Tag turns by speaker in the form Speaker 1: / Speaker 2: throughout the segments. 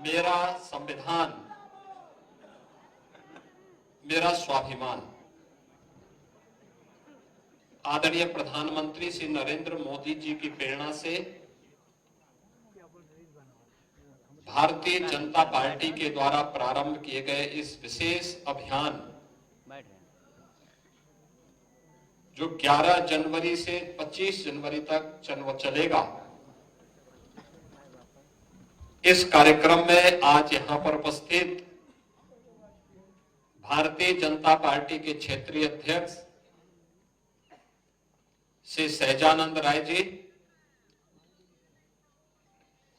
Speaker 1: मेरा संविधान मेरा स्वाभिमान। आदरणीय प्रधानमंत्री श्री नरेंद्र मोदी जी की प्रेरणा से भारतीय जनता पार्टी के द्वारा प्रारंभ किए गए इस विशेष अभियान जो 11 जनवरी से 25 जनवरी तक चलेगा, इस कार्यक्रम में आज यहां पर उपस्थित भारतीय जनता पार्टी के क्षेत्रीय अध्यक्ष श्री सहजानंद राय जी,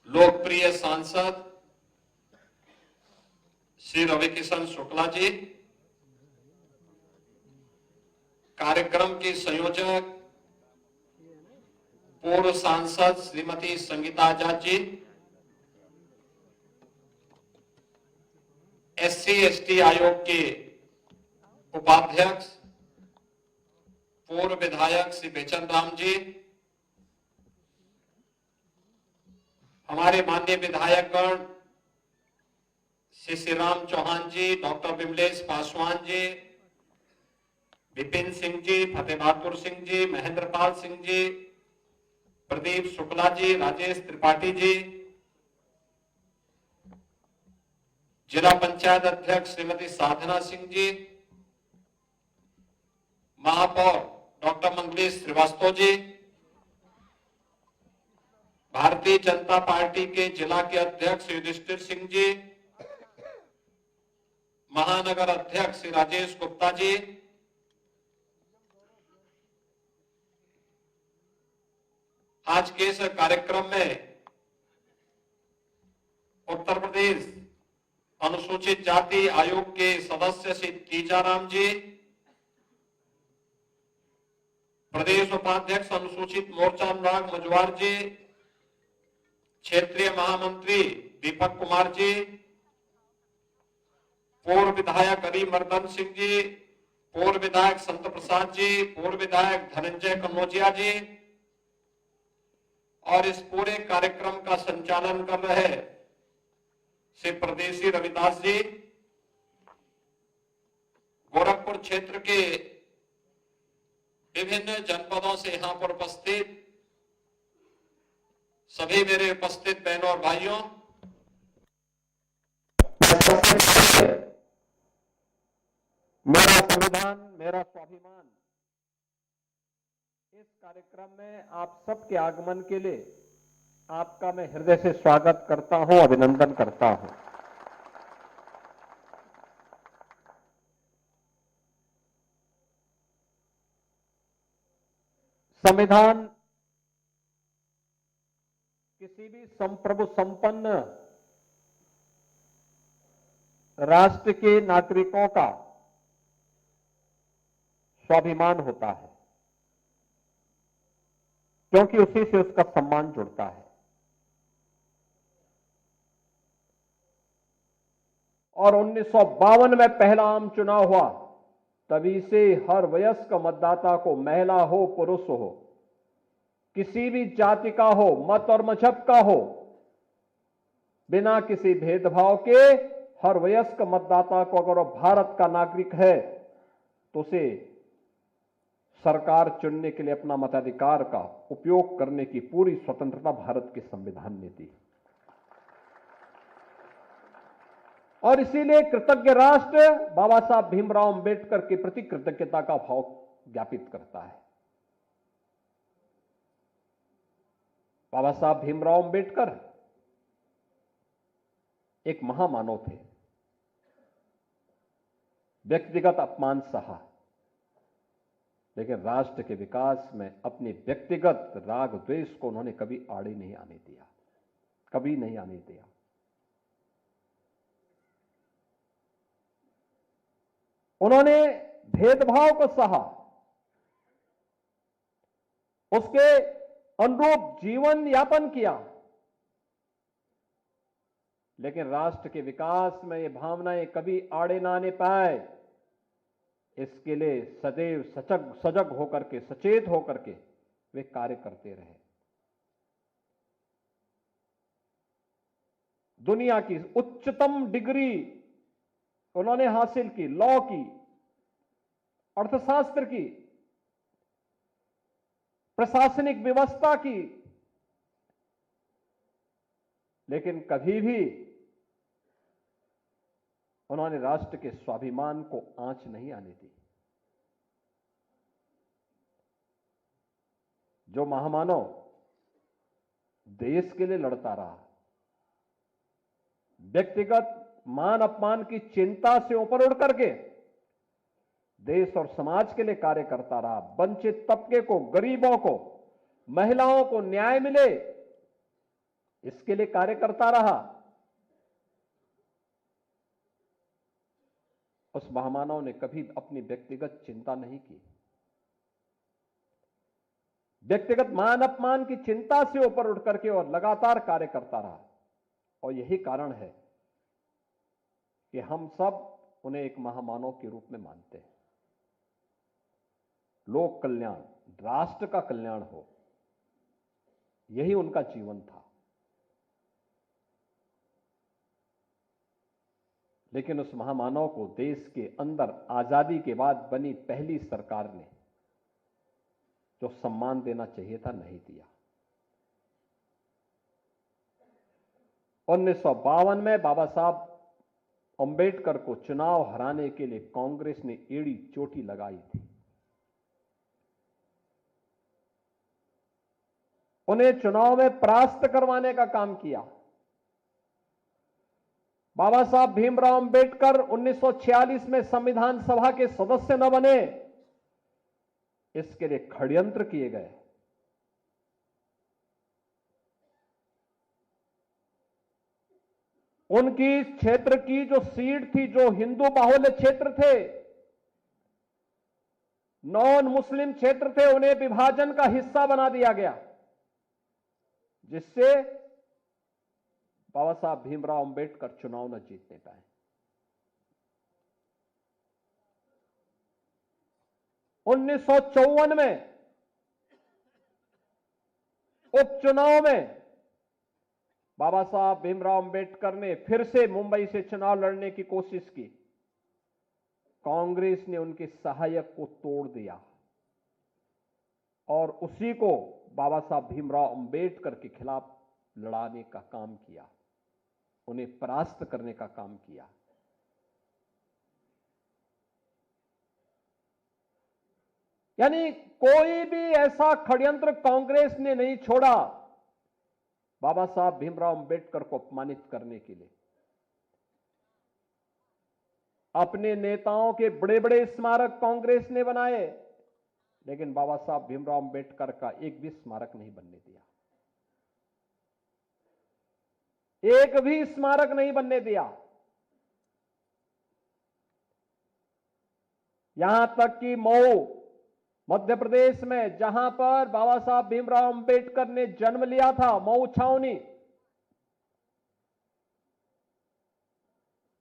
Speaker 1: लोकप्रिय सांसद श्री रविकिशन शुक्ला जी, कार्यक्रम की संयोजक पूर्व सांसद श्रीमती संगीता आजाद जी, SC/ST आयोग के उपाध्यक्ष पूर्व विधायक श्री बेचन राम जी, हमारे माननीय विधायकगण श्री श्रीराम चौहान जी, डॉक्टर विमलेश पासवान जी, विपिन सिंह जी, फतेह बहादुर सिंह जी, महेंद्र पाल सिंह जी, प्रदीप शुक्ला जी, राजेश त्रिपाठी जी, जिला पंचायत अध्यक्ष श्रीमती साधना सिंह जी, महापौर डॉक्टर मंगलेश श्रीवास्तव जी, भारतीय जनता पार्टी के जिला के अध्यक्ष युधिष्ठिर सिंह जी, महानगर अध्यक्ष श्री राजेश गुप्ता जी, आज के इस कार्यक्रम में उत्तर प्रदेश अनुसूचित जाति आयोग के सदस्य श्री टीजाराम जी, प्रदेश उपाध्यक्ष अनुसूचित मोर्चा अनुराग मजवार जी, क्षेत्रीय महामंत्री दीपक कुमार जी, पूर्व विधायक अलीमर्दन सिंह जी, पूर्व विधायक संत प्रसाद जी, पूर्व विधायक धनंजय कन्नौजिया जी और इस पूरे कार्यक्रम का संचालन कर रहे श्री परदेशी रविदास जी, गोरखपुर क्षेत्र के विभिन्न जनपदों से यहां पर उपस्थित सभी मेरे उपस्थित बहनों और भाइयों, मेरा संविधान मेरा स्वाभिमान इस कार्यक्रम में आप सबके आगमन के लिए आपका मैं हृदय से स्वागत करता हूं, अभिनंदन करता हूं। संविधान किसी भी संप्रभु संपन्न राष्ट्र के नागरिकों का स्वाभिमान होता है, क्योंकि उसी से उसका सम्मान जुड़ता है। और 1952 में पहला आम चुनाव हुआ, तभी से हर वयस्क मतदाता को, महिला हो पुरुष हो, किसी भी जाति का हो, मत और मजहब का हो, बिना किसी भेदभाव के हर वयस्क मतदाता को, अगर वह भारत का नागरिक है तो उसे सरकार चुनने के लिए अपना मताधिकार का उपयोग करने की पूरी स्वतंत्रता भारत के संविधान ने दी। और इसीलिए कृतज्ञ राष्ट्र बाबा साहब भीमराव अंबेडकर के प्रति कृतज्ञता का भाव ज्ञापित करता है। बाबा साहब भीमराव अंबेडकर एक महामानव थे, व्यक्तिगत अपमान सहा, लेकिन राष्ट्र के विकास में अपने व्यक्तिगत राग द्वेष को उन्होंने कभी आड़े नहीं आने दिया, कभी नहीं आने दिया। उन्होंने भेदभाव को सहा, उसके अनुरूप जीवन यापन किया, लेकिन राष्ट्र के विकास में ये भावनाएं कभी आड़े ना आने पाए, इसके लिए सदैव सजग होकर के, सचेत होकर के वे कार्य करते रहे। दुनिया की उच्चतम डिग्री उन्होंने हासिल की, लॉ की, अर्थशास्त्र की, प्रशासनिक व्यवस्था की, लेकिन कभी भी उन्होंने राष्ट्र के स्वाभिमान को आंच नहीं आने दी। जो महामानव देश के लिए लड़ता रहा, व्यक्तिगत मान अपमान की चिंता से ऊपर उठ करके देश और समाज के लिए कार्य करता रहा, वंचित तबके को, गरीबों को, महिलाओं को न्याय मिले, इसके लिए कार्य करता रहा, उस महामानव ने कभी अपनी व्यक्तिगत चिंता नहीं की। व्यक्तिगत मान अपमान की चिंता से ऊपर उठ करके और लगातार कार्य करता रहा। और यही कारण है कि हम सब उन्हें एक महामानव के रूप में मानते हैं। लोक कल्याण, राष्ट्र का कल्याण हो, यही उनका जीवन था। लेकिन उस महामानव को देश के अंदर आजादी के बाद बनी पहली सरकार ने जो सम्मान देना चाहिए था, नहीं दिया। 1952 में बाबा साहब अंबेडकर को चुनाव हराने के लिए कांग्रेस ने एड़ी चोटी लगाई थी। उन्हें चुनाव में परास्त करवाने का काम किया। बाबा साहब भीमराव अंबेडकर 1946 में संविधान सभा के सदस्य न बने, इसके लिए षड्यंत्र किए गए। उनकी क्षेत्र की जो सीट थी, जो हिंदू बाहुल्य क्षेत्र थे, नॉन मुस्लिम क्षेत्र थे, उन्हें विभाजन का हिस्सा बना दिया गया, जिससे बाबा साहब भीमराव अंबेडकर चुनाव न जीतने पाए। 1954 में उपचुनाव में बाबा साहब भीमराव अंबेडकर ने फिर से मुंबई से चुनाव लड़ने की कोशिश की। कांग्रेस ने उनके सहायक को तोड़ दिया और उसी को बाबा साहब भीमराव अंबेडकर के खिलाफ लड़ाने का काम किया, उन्हें परास्त करने का काम किया। यानी कोई भी ऐसा षड्यंत्र कांग्रेस ने नहीं छोड़ा बाबा साहब भीमराव अंबेडकर को अपमानित करने के लिए। अपने नेताओं के बड़े बड़े स्मारक कांग्रेस ने बनाए, लेकिन बाबा साहब भीमराव अंबेडकर का एक भी स्मारक नहीं बनने दिया, एक भी स्मारक नहीं बनने दिया। यहां तक कि मऊ मध्य प्रदेश में, जहां पर बाबा साहब भीमराव अंबेडकर ने जन्म लिया था, मऊ छावनी,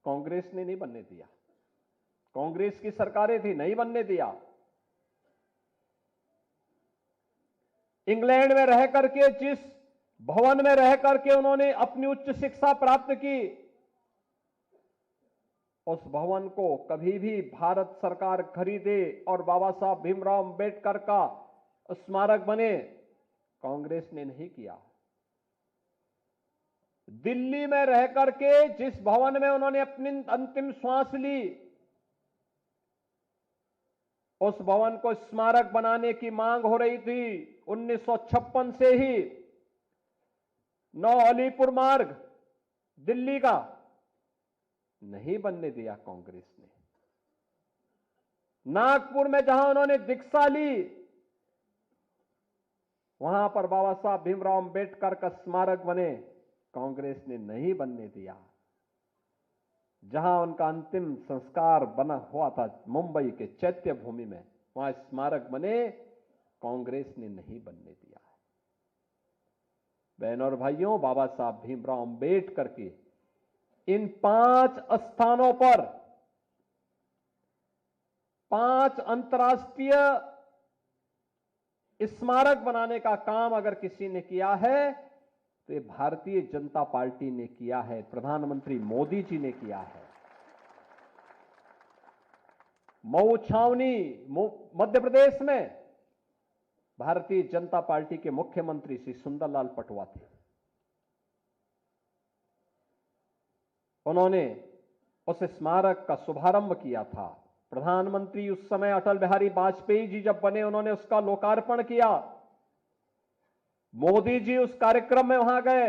Speaker 1: कांग्रेस ने नहीं बनने दिया। कांग्रेस की सरकारें थी, नहीं बनने दिया। इंग्लैंड में रह करके, जिस भवन में रह करके उन्होंने अपनी उच्च शिक्षा प्राप्त की, उस भवन को कभी भी भारत सरकार खरीदे और बाबा साहब भीमराव अंबेडकर का स्मारक बने, कांग्रेस ने नहीं किया। दिल्ली में रह करके जिस भवन में उन्होंने अपनी अंतिम श्वास ली, उस भवन को स्मारक बनाने की मांग हो रही थी 1956 से ही। 9 अलीपुर मार्ग दिल्ली का, नहीं बनने दिया कांग्रेस ने। नागपुर में जहां उन्होंने दीक्षा ली, वहां पर बाबा साहब भीमराव अंबेडकर का स्मारक बने, कांग्रेस ने नहीं बनने दिया। जहां उनका अंतिम संस्कार बना हुआ था मुंबई के चैत्य भूमि में, वहां स्मारक बने, कांग्रेस ने नहीं बनने दिया। बहनों और भाइयों, बाबा साहब भीमराव अंबेडकर के इन 5 स्थानों पर 5 अंतर्राष्ट्रीय स्मारक बनाने का काम अगर किसी ने किया है तो ये भारतीय जनता पार्टी ने किया है, प्रधानमंत्री मोदी जी ने किया है। मऊ छावनी मध्य प्रदेश में भारतीय जनता पार्टी के मुख्यमंत्री श्री सुंदरलाल पटवा थे। उन्होंने उस स्मारक का शुभारंभ किया था। प्रधानमंत्री उस समय अटल बिहारी वाजपेयी जी जब बने, उन्होंने उसका लोकार्पण किया। मोदी जी उस कार्यक्रम में वहां गए।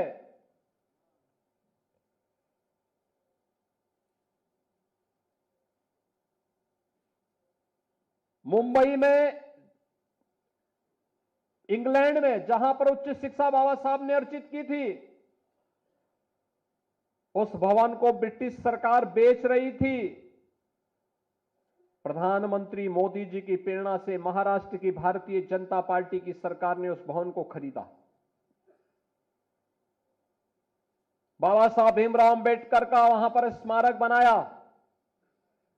Speaker 1: मुंबई में, इंग्लैंड में, जहां पर उच्च शिक्षा बाबा साहब ने अर्जित की थी, उस भवन को ब्रिटिश सरकार बेच रही थी। प्रधानमंत्री मोदी जी की प्रेरणा से महाराष्ट्र की भारतीय जनता पार्टी की सरकार ने उस भवन को खरीदा। बाबा साहब भीमराव अंबेडकर का वहां पर स्मारक बनाया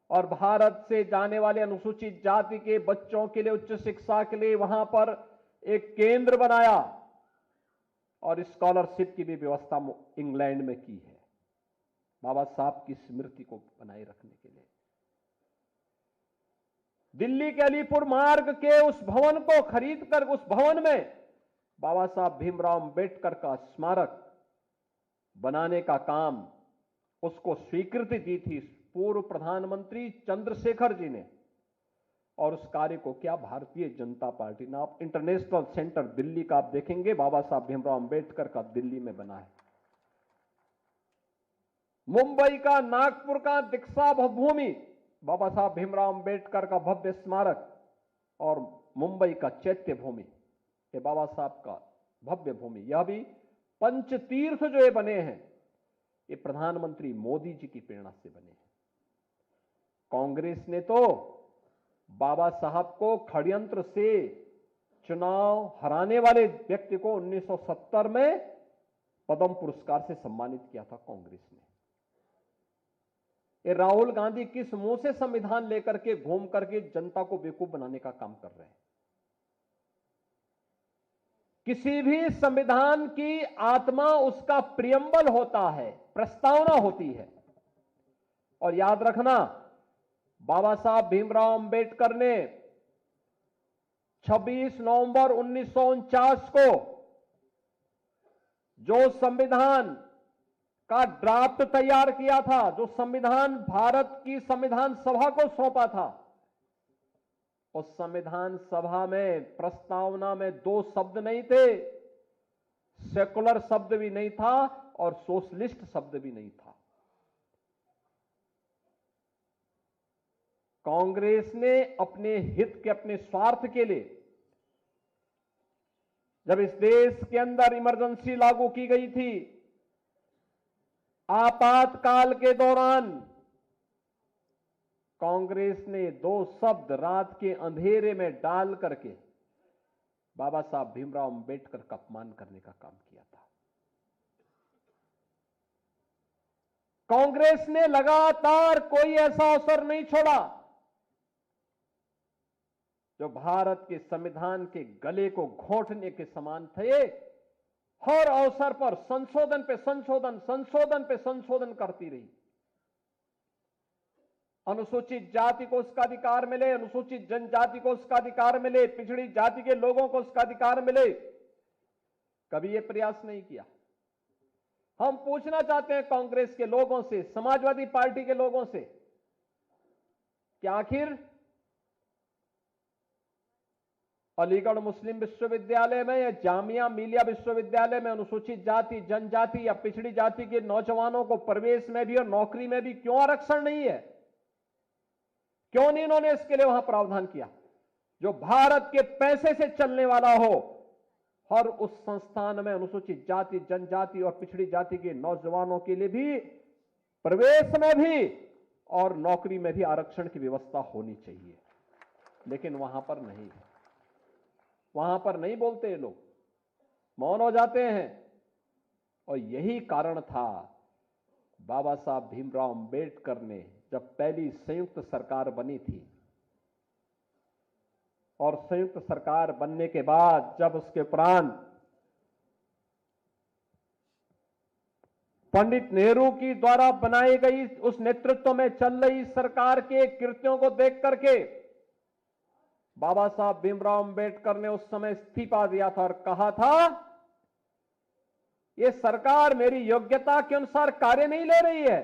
Speaker 1: और भारत से जाने वाले अनुसूचित जाति के बच्चों के लिए उच्च शिक्षा के लिए वहां पर एक केंद्र बनाया और स्कॉलरशिप की भी व्यवस्था इंग्लैंड में की है, बाबा साहब की स्मृति को बनाए रखने के लिए। दिल्ली के अलीपुर मार्ग के उस भवन को खरीदकर उस भवन में बाबा साहब भीमराव अंबेडकर का स्मारक बनाने का काम, उसको स्वीकृति दी थी पूर्व प्रधानमंत्री चंद्रशेखर जी ने, और उस कार्य को क्या भारतीय जनता पार्टी ने, आप इंटरनेशनल सेंटर दिल्ली का आप देखेंगे, बाबा साहब भीमराव अंबेडकर का दिल्ली में बना है। मुंबई का, नागपुर का दीक्षा भूमि, बाबा साहब भीमराव अंबेडकर का भव्य स्मारक, और मुंबई का चैत्य भूमि, ये बाबा साहब का भव्य भूमि। यह भी पंचतीर्थ जो ये बने हैं, ये प्रधानमंत्री मोदी जी की प्रेरणा से बने हैं। कांग्रेस ने तो बाबा साहब को षड्यंत्र से चुनाव हराने वाले व्यक्ति को 1970 में पद्म पुरस्कार से सम्मानित किया था कांग्रेस ने। ये राहुल गांधी किस मुंह से संविधान लेकर के घूम करके जनता को बेवकूफ बनाने का काम कर रहे हैं। किसी भी संविधान की आत्मा उसका प्रियम्बल होता है, प्रस्तावना होती है। और याद रखना, बाबा साहब भीमराव अंबेडकर ने 26 नवंबर 1949 को जो संविधान का ड्राफ्ट तैयार किया था, जो संविधान भारत की संविधान सभा को सौंपा था, उस संविधान सभा में प्रस्तावना में 2 शब्द नहीं थे, सेकुलर शब्द भी नहीं था और सोशलिस्ट शब्द भी नहीं था। कांग्रेस ने अपने हित के, अपने स्वार्थ के लिए, जब इस देश के अंदर इमरजेंसी लागू की गई थी, आपातकाल के दौरान कांग्रेस ने 2 शब्द रात के अंधेरे में डाल करके बाबा साहब भीमराव अंबेडकर का अपमान करने का काम किया था। कांग्रेस ने लगातार कोई ऐसा अवसर नहीं छोड़ा जो भारत के संविधान के गले को घोंटने के समान थे। हर अवसर पर संशोधन पे संशोधन, संशोधन पे संशोधन करती रही। अनुसूचित जाति को उसका अधिकार मिले, अनुसूचित जनजाति को उसका अधिकार मिले, पिछड़ी जाति के लोगों को उसका अधिकार मिले, कभी यह प्रयास नहीं किया। हम पूछना चाहते हैं कांग्रेस के लोगों से, समाजवादी पार्टी के लोगों से, कि आखिर अलीगढ़ मुस्लिम विश्वविद्यालय में या जामिया मिलिया विश्वविद्यालय में अनुसूचित जाति, जनजाति या पिछड़ी जाति के नौजवानों को प्रवेश में भी और नौकरी में भी क्यों आरक्षण नहीं है? क्यों नहीं इन्होंने इसके लिए वहां प्रावधान किया? जो भारत के पैसे से चलने वाला हो, हर उस संस्थान में अनुसूचित जाति, जनजाति और पिछड़ी जाति के नौजवानों के लिए भी प्रवेश में भी और नौकरी में भी आरक्षण की व्यवस्था होनी चाहिए। लेकिन वहां पर नहीं है, वहां पर नहीं बोलते ये लोग, मौन हो जाते हैं। और यही कारण था, बाबा साहब भीमराव अंबेडकर ने जब पहली संयुक्त सरकार बनी थी और संयुक्त सरकार बनने के बाद जब उसके उपरांत पंडित नेहरू की द्वारा बनाई गई उस नेतृत्व में चल रही सरकार के कृत्यों को देख करके बाबा साहब भीमराव अंबेडकर ने उस समय इस्तीफा दिया था और कहा था, यह सरकार मेरी योग्यता के अनुसार कार्य नहीं ले रही है।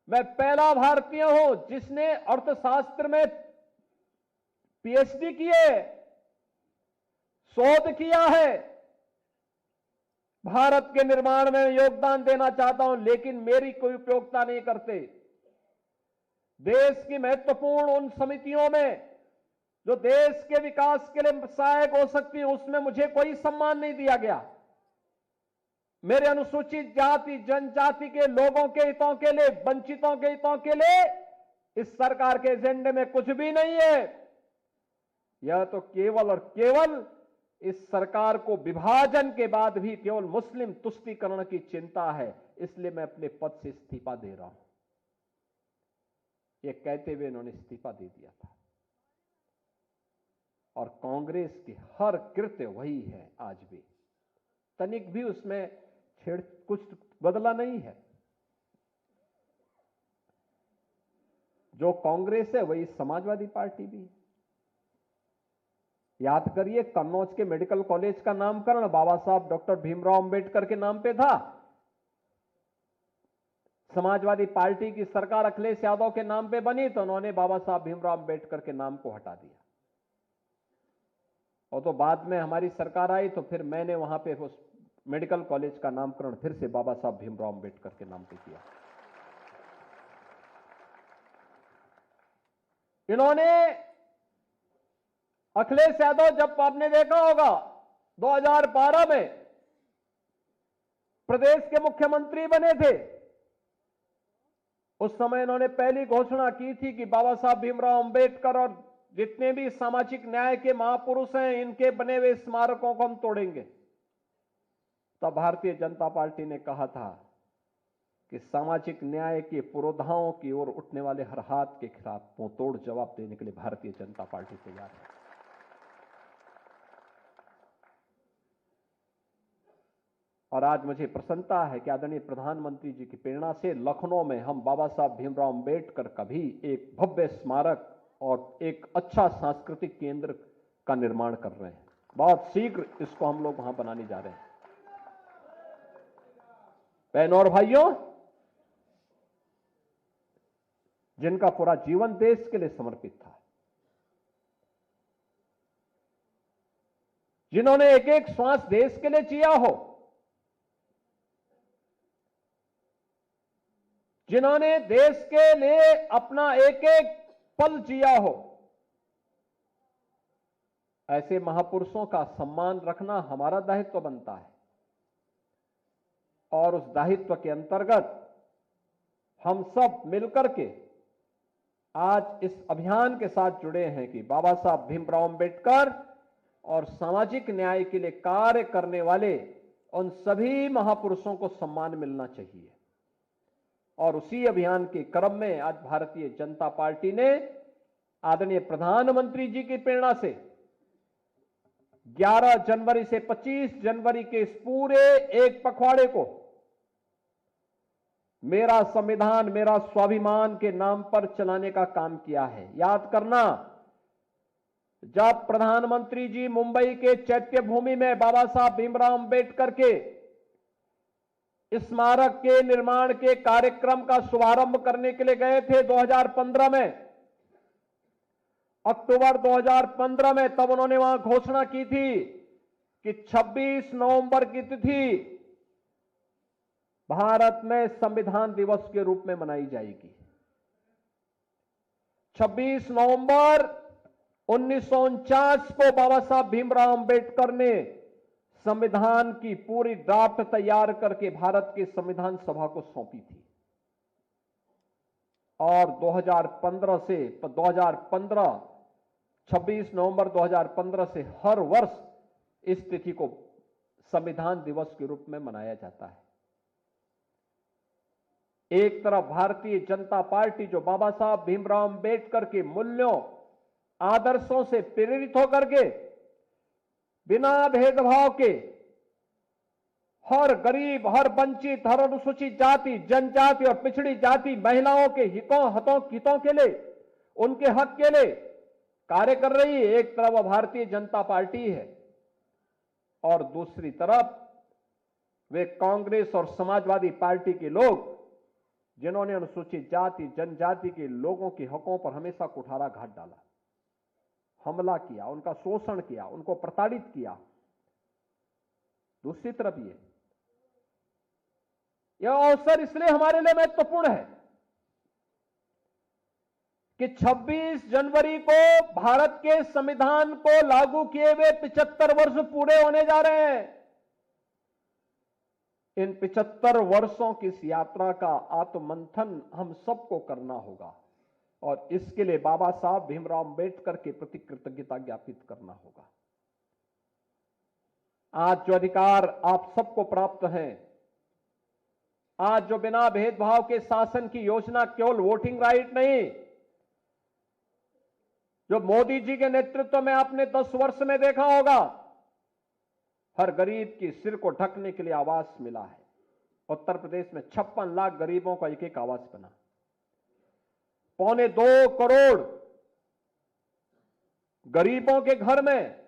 Speaker 1: मैं पहला भारतीय हूं जिसने अर्थशास्त्र में पीएचडी की है, शोध किया है। भारत के निर्माण में योगदान देना चाहता हूं, लेकिन मेरी कोई उपयोगिता नहीं करते। देश की महत्वपूर्ण उन समितियों में जो देश के विकास के लिए सहायक हो सकती है, उसमें मुझे कोई सम्मान नहीं दिया गया। मेरे अनुसूचित जाति जनजाति के लोगों के हितों के लिए, वंचितों के हितों के लिए इस सरकार के एजेंडे में कुछ भी नहीं है। यह तो केवल और केवल इस सरकार को विभाजन के बाद भी केवल मुस्लिम तुष्टीकरण की चिंता है, इसलिए मैं अपने पद से इस्तीफा दे रहा हूं। यह कहते हुए इन्होंने इस्तीफा दे दिया था। और कांग्रेस की हर कृत्य वही है आज भी, तनिक भी उसमें कुछ बदला नहीं है। जो कांग्रेस है वही समाजवादी पार्टी भी है। याद करिए, कन्नौज के मेडिकल कॉलेज का नामकरण बाबा साहब डॉक्टर भीमराव अंबेडकर के नाम पे था। समाजवादी पार्टी की सरकार अखिलेश यादव के नाम पे बनी तो उन्होंने बाबा साहब भीमराव अंबेडकर के नाम को हटा दिया। और तो बाद में हमारी सरकार आई तो फिर मैंने वहां पे उस मेडिकल कॉलेज का नामकरण फिर से बाबा साहब भीमराव अंबेडकर के नाम पे किया। इन्होंने अखिलेश यादव, जब आपने देखा होगा 2012 में प्रदेश के मुख्यमंत्री बने थे, उस समय इन्होंने पहली घोषणा की थी कि बाबा साहब भीमराव अंबेडकर और जितने भी सामाजिक न्याय के महापुरुष हैं, इनके बने हुए स्मारकों को हम तोड़ेंगे। तब भारतीय जनता पार्टी ने कहा था कि सामाजिक न्याय के पुरोधाओं की ओर उठने वाले हर हाथ के खिलाफ मुंहतोड़ जवाब देने के लिए भारतीय जनता पार्टी तैयार है। और आज मुझे प्रसन्नता है कि आदरणीय प्रधानमंत्री जी की प्रेरणा से लखनऊ में हम बाबा साहब भीमराव अंबेडकर का भी एक भव्य स्मारक और एक अच्छा सांस्कृतिक केंद्र का निर्माण कर रहे हैं। बहुत शीघ्र इसको हम लोग वहां बनाने जा रहे हैं। बहनों और भाइयों, जिनका पूरा जीवन देश के लिए समर्पित था, जिन्होंने एक एक श्वास देश के लिए जिया हो, जिन्होंने देश के लिए अपना एक एक पल जिया हो, ऐसे महापुरुषों का सम्मान रखना हमारा दायित्व बनता है। और उस दायित्व के अंतर्गत हम सब मिलकर के आज इस अभियान के साथ जुड़े हैं कि बाबा साहब भीमराव अंबेडकर और सामाजिक न्याय के लिए कार्य करने वाले उन सभी महापुरुषों को सम्मान मिलना चाहिए। और उसी अभियान के क्रम में आज भारतीय जनता पार्टी ने आदरणीय प्रधानमंत्री जी की प्रेरणा से 11 जनवरी से 25 जनवरी के इस पूरे एक पखवाड़े को मेरा संविधान मेरा स्वाभिमान के नाम पर चलाने का काम किया है। याद करना, जब प्रधानमंत्री जी मुंबई के चैत्य भूमि में बाबा साहब भीमराव अंबेडकर के स्मारक के निर्माण के कार्यक्रम का शुभारंभ करने के लिए गए थे 2015 में, अक्टूबर 2015 में, तब उन्होंने वहां घोषणा की थी कि 26 नवंबर की तिथि भारत में संविधान दिवस के रूप में मनाई जाएगी। 26 नवंबर 1949 को बाबा साहब भीमराव अंबेडकर ने संविधान की पूरी ड्राफ्ट तैयार करके भारत के संविधान सभा को सौंपी थी। और 2015 से 26 नवंबर 2015 से हर वर्ष इस तिथि को संविधान दिवस के रूप में मनाया जाता है। एक तरफ भारतीय जनता पार्टी जो बाबा साहब भीमराव अंबेडकर के मूल्यों आदर्शों से प्रेरित होकर के बिना भेदभाव के हर गरीब, हर वंचित, हर अनुसूचित जाति, जनजाति और पिछड़ी जाति महिलाओं के हितों के लिए, उनके हक के लिए कार्य कर रही है। एक तरफ भारतीय जनता पार्टी है और दूसरी तरफ वे कांग्रेस और समाजवादी पार्टी के लोग, जिन्होंने अनुसूचित जाति, जनजाति के लोगों के हकों पर हमेशा कुठाराघात डाला, हमला किया, उनका शोषण किया, उनको प्रताड़ित किया। दूसरी तरफ यह अवसर इसलिए हमारे लिए महत्वपूर्ण है कि 26 जनवरी को भारत के संविधान को लागू किए हुए 75 वर्ष पूरे होने जा रहे हैं। इन 75 वर्षों की इस यात्रा का आत्ममंथन हम सबको करना होगा और इसके लिए बाबा साहब भीमराव अंबेडकर के प्रति कृतज्ञता ज्ञापित करना होगा। आज जो अधिकार आप सबको प्राप्त हैं, आज जो बिना भेदभाव के शासन की योजना, केवल वोटिंग राइट नहीं, जो मोदी जी के नेतृत्व में आपने 10 वर्ष में देखा होगा, हर गरीब की सिर को ढकने के लिए आवास मिला है। उत्तर प्रदेश में 56 लाख गरीबों का एक एक आवास बना, 2.25 करोड़ गरीबों के घर में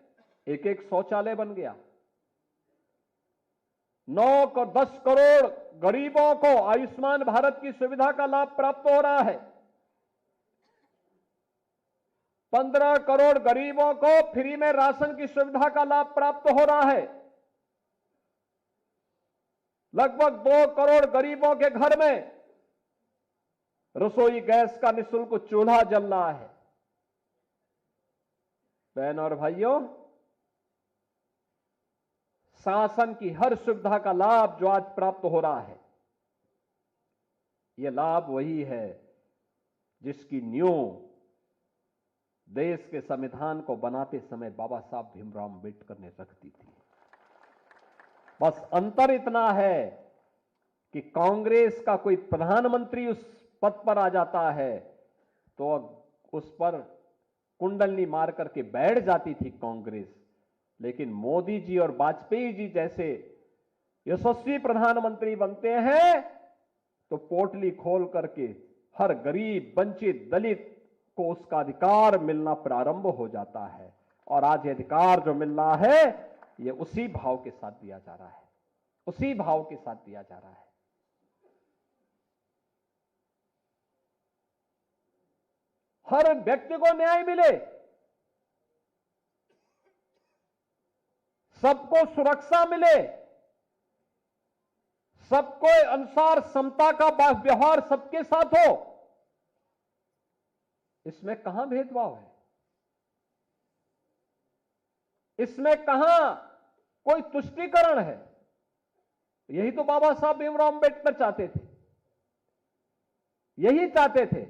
Speaker 1: एक एक शौचालय बन गया, 10 करोड़ गरीबों को आयुष्मान भारत की सुविधा का लाभ प्राप्त हो रहा है, 15 करोड़ गरीबों को फ्री में राशन की सुविधा का लाभ प्राप्त हो रहा है, लगभग 2 करोड़ गरीबों के घर में रसोई गैस का निःशुल्क चूल्हा जल रहा है। बहनों और भाइयों, शासन की हर सुविधा का लाभ जो आज प्राप्त हो रहा है, यह लाभ वही है जिसकी नींव देश के संविधान को बनाते समय बाबा साहब भीमराव अंबेडकर ने रख दी थी। बस अंतर इतना है कि कांग्रेस का कोई प्रधानमंत्री उस पद पर आ जाता है तो उस पर कुंडली मार करके बैठ जाती थी कांग्रेस, लेकिन मोदी जी और वाजपेयी जी जैसे यशस्वी प्रधानमंत्री बनते हैं तो पोटली खोल करके हर गरीब, वंचित, दलित को उसका अधिकार मिलना प्रारंभ हो जाता है। और आज ये अधिकार जो मिल रहा है, ये उसी भाव के साथ दिया जा रहा है, उसी भाव के साथ दिया जा रहा है। हर व्यक्ति को न्याय मिले, सबको सुरक्षा मिले, सबको अनुसार समता का व्यवहार सबके साथ हो, इसमें कहां भेदभाव है, इसमें कहां कोई तुष्टीकरण है। यही तो बाबा साहब भीमराव अंबेडकर चाहते थे, यही चाहते थे।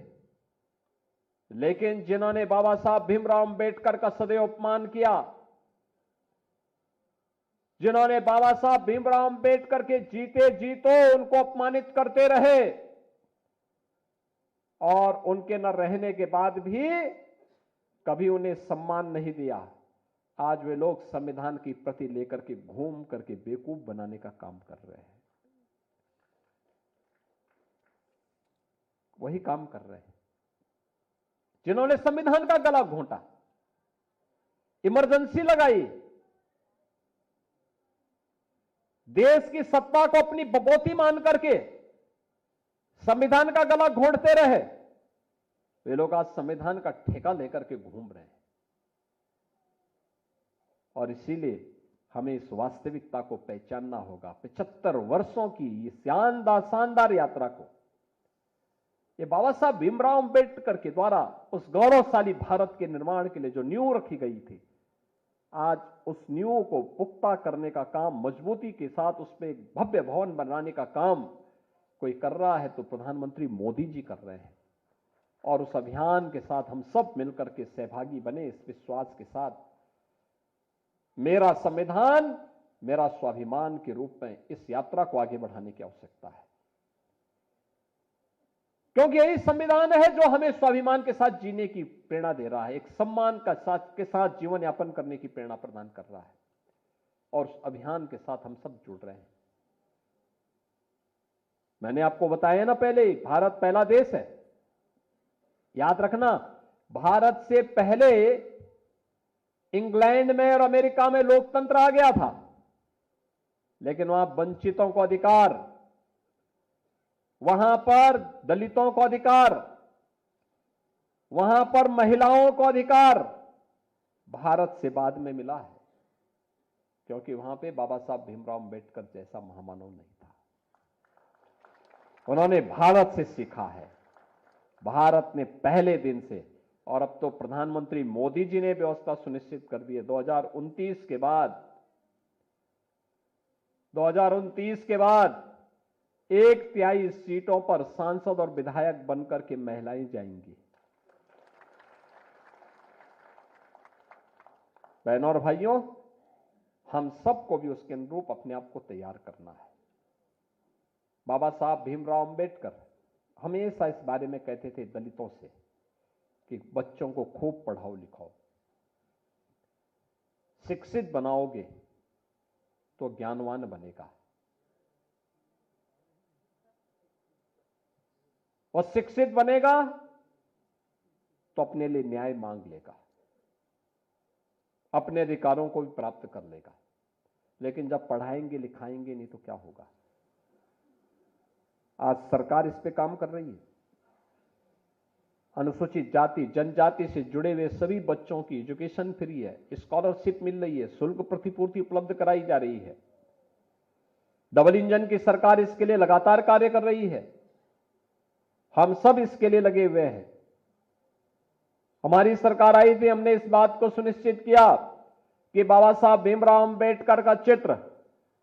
Speaker 1: लेकिन जिन्होंने बाबा साहब भीमराव अंबेडकर का सदैव अपमान किया, जिन्होंने बाबा साहब भीमराव अंबेडकर के जीते जीतो उनको अपमानित करते रहे और उनके न रहने के बाद भी कभी उन्हें सम्मान नहीं दिया, आज वे लोग संविधान की प्रति लेकर के घूम करके बेवकूफ बनाने का काम कर रहे हैं, वही काम कर रहे हैं जिन्होंने संविधान का गला घोंटा, इमरजेंसी लगाई, देश की सत्ता को अपनी बबौती मान करके संविधान का गला घोंटते रहे। वे लोग आज संविधान का ठेका लेकर के घूम रहे हैं और इसीलिए हमें इस वास्तविकता को पहचानना होगा। 75 वर्षों की ये शानदार यात्रा को, ये बाबा साहब भीमराव अंबेडकर के द्वारा उस गौरवशाली भारत के निर्माण के लिए जो नींव रखी गई थी, आज उस नींव को पुख्ता करने का काम, मजबूती के साथ उसमें एक भव्य भवन बनाने का काम कोई कर रहा है तो प्रधानमंत्री मोदी जी कर रहे हैं। और उस अभियान के साथ हम सब मिलकर के सहभागी बने, इस विश्वास के साथ मेरा संविधान मेरा स्वाभिमान के रूप में इस यात्रा को आगे बढ़ाने की आवश्यकता है, क्योंकि यही संविधान है जो हमें स्वाभिमान के साथ जीने की प्रेरणा दे रहा है, एक सम्मान के साथ जीवन यापन करने की प्रेरणा प्रदान कर रहा है। और उस अभियान के साथ हम सब जुड़ रहे हैं। मैंने आपको बताया ना पहले ही, भारत पहला देश है। याद रखना, भारत से पहले इंग्लैंड में और अमेरिका में लोकतंत्र आ गया था, लेकिन वहां वंचितों को अधिकार, वहां पर दलितों को अधिकार, वहां पर महिलाओं को अधिकार भारत से बाद में मिला है, क्योंकि वहां पे बाबा साहब भीमराव अंबेडकर जैसा महामानव नहीं था। उन्होंने भारत से सीखा है। भारत ने पहले दिन से, और अब तो प्रधानमंत्री मोदी जी ने व्यवस्था सुनिश्चित कर दी है, 2029 के बाद 1/3 सीटों पर सांसद और विधायक बनकर के महिलाएं जाएंगी। बहनों और भाइयों, हम सबको भी उसके अनुरूप अपने आप को तैयार करना है। बाबा साहब भीमराव अंबेडकर हमेशा इस बारे में कहते थे दलितों से कि बच्चों को खूब पढ़ाओ लिखाओ, शिक्षित बनाओगे तो ज्ञानवान बनेगा, और शिक्षित बनेगा तो अपने लिए न्याय मांग लेगा, अपने अधिकारों को भी प्राप्त कर लेगा। लेकिन जब पढ़ाएंगे लिखाएंगे नहीं तो क्या होगा? आज सरकार इस पे काम कर रही है। अनुसूचित जाति जनजाति से जुड़े हुए सभी बच्चों की एजुकेशन फ्री है, स्कॉलरशिप मिल रही है, शुल्क प्रतिपूर्ति उपलब्ध कराई जा रही है। डबल इंजन की सरकार इसके लिए लगातार कार्य कर रही है। हम सब इसके लिए लगे हुए हैं। हमारी सरकार आई थी, हमने इस बात को सुनिश्चित किया कि बाबा साहब भीमराव अंबेडकर का चित्र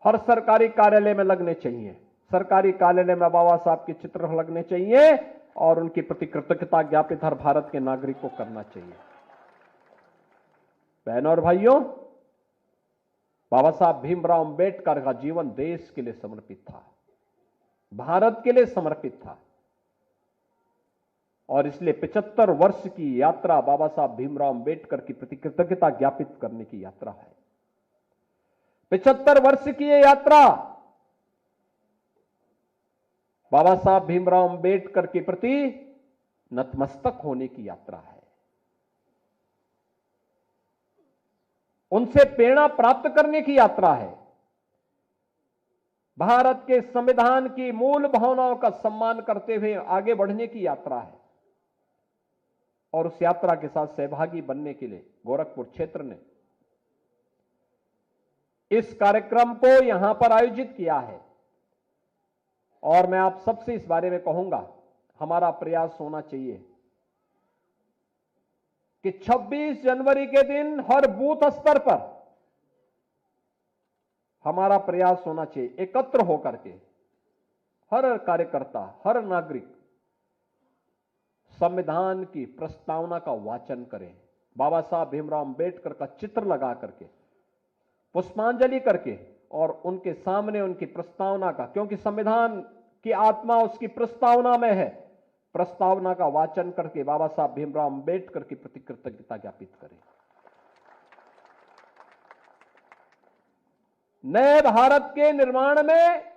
Speaker 1: हर सरकारी कार्यालय में लगने चाहिए। सरकारी कार्यालय में बाबा साहब के चित्र लगने चाहिए और उनके प्रति कृतज्ञता ज्ञापित हर भारत के नागरिक को करना चाहिए। बहनों और भाइयों, बाबा साहब भीमराव अंबेडकर का जीवन देश के लिए समर्पित था, भारत के लिए समर्पित था, और इसलिए 75 वर्ष की यात्रा बाबा साहब भीमराव अंबेडकर की प्रति कृतज्ञता ज्ञापित करने की यात्रा है। 75 वर्ष की यह यात्रा बाबा साहब भीमराव अंबेडकर के प्रति नतमस्तक होने की यात्रा है, उनसे प्रेरणा प्राप्त करने की यात्रा है, भारत के संविधान की मूल भावनाओं का सम्मान करते हुए आगे बढ़ने की यात्रा है। और उस यात्रा के साथ सहभागी बनने के लिए गोरखपुर क्षेत्र ने इस कार्यक्रम को यहां पर आयोजित किया है। और मैं आप सबसे इस बारे में कहूंगा, हमारा प्रयास होना चाहिए कि 26 जनवरी के दिन हर बूथ स्तर पर हमारा प्रयास होना चाहिए एकत्र होकर के हर कार्यकर्ता, हर नागरिक संविधान की प्रस्तावना का वाचन करें, बाबा साहब भीमराव अंबेडकर का चित्र लगा करके, पुष्पांजलि करके, और उनके सामने उनकी प्रस्तावना का, क्योंकि संविधान की आत्मा उसकी प्रस्तावना में है, प्रस्तावना का वाचन करके बाबा साहब भीमराव अंबेडकर की प्रति कृतज्ञता ज्ञापित करें। नए भारत के निर्माण में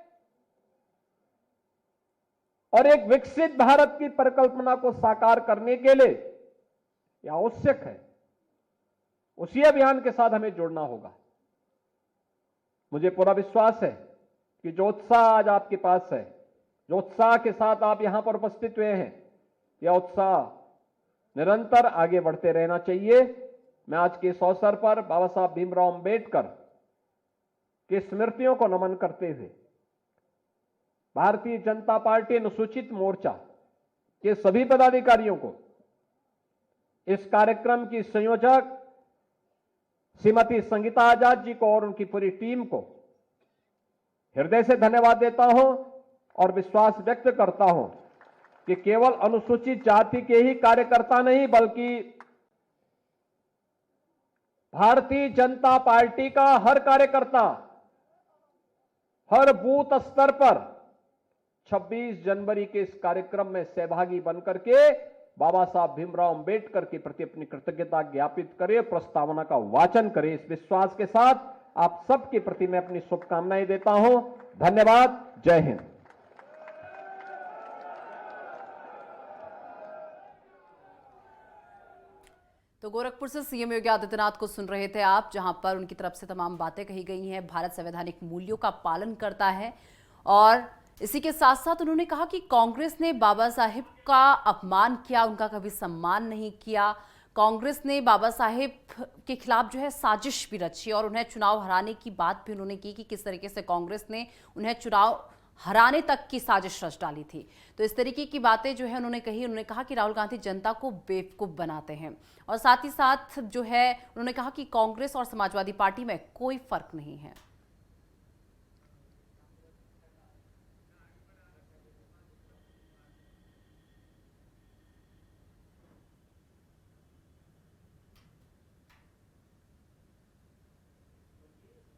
Speaker 1: और एक विकसित भारत की परिकल्पना को साकार करने के लिए यह आवश्यक है, उसी अभियान के साथ हमें जुड़ना होगा। मुझे पूरा विश्वास है कि जो उत्साह आज आपके पास है, जो उत्साह के साथ आप यहां पर उपस्थित हुए हैं, यह उत्साह निरंतर आगे बढ़ते रहना चाहिए। मैं आज के इस अवसर पर बाबा साहब भीमराव अंबेडकर की स्मृतियों को नमन करते हुए भारतीय जनता पार्टी अनुसूचित मोर्चा के सभी पदाधिकारियों को, इस कार्यक्रम की संयोजक श्रीमती संगीता आजाद जी को और उनकी पूरी टीम को हृदय से धन्यवाद देता हूं और विश्वास व्यक्त करता हूं कि केवल अनुसूचित जाति के ही कार्यकर्ता नहीं, बल्कि भारतीय जनता पार्टी का हर कार्यकर्ता हर बूथ स्तर पर 26 जनवरी के इस कार्यक्रम में सहभागी बनकर के बाबा साहब भीमराव अंबेडकर के प्रति अपनी कृतज्ञता ज्ञापित करे, प्रस्तावना का वाचन करे। इस विश्वास के साथ आप सबके प्रति मैं अपनी शुभकामनाएं देता हूं। धन्यवाद। जय हिंद।
Speaker 2: तो गोरखपुर से सीएम योगी आदित्यनाथ को सुन रहे थे आप, जहां पर उनकी तरफ से तमाम बातें कही गई हैं। भारत संवैधानिक मूल्यों का पालन करता है और इसी के साथ साथ उन्होंने कहा कि कांग्रेस ने बाबा साहेब का अपमान किया, उनका कभी सम्मान नहीं किया। कांग्रेस ने बाबा साहेब के खिलाफ जो है साजिश भी रची और उन्हें चुनाव हराने की बात भी उन्होंने की कि किस तरीके से कांग्रेस ने उन्हें चुनाव हराने तक की साजिश रच डाली थी। तो इस तरीके की बातें जो है उन्होंने कही। उन्होंने कहा कि राहुल गांधी जनता को बेवकूफ बनाते हैं और साथ ही साथ जो है उन्होंने कहा कि कांग्रेस और समाजवादी पार्टी में कोई फर्क नहीं है।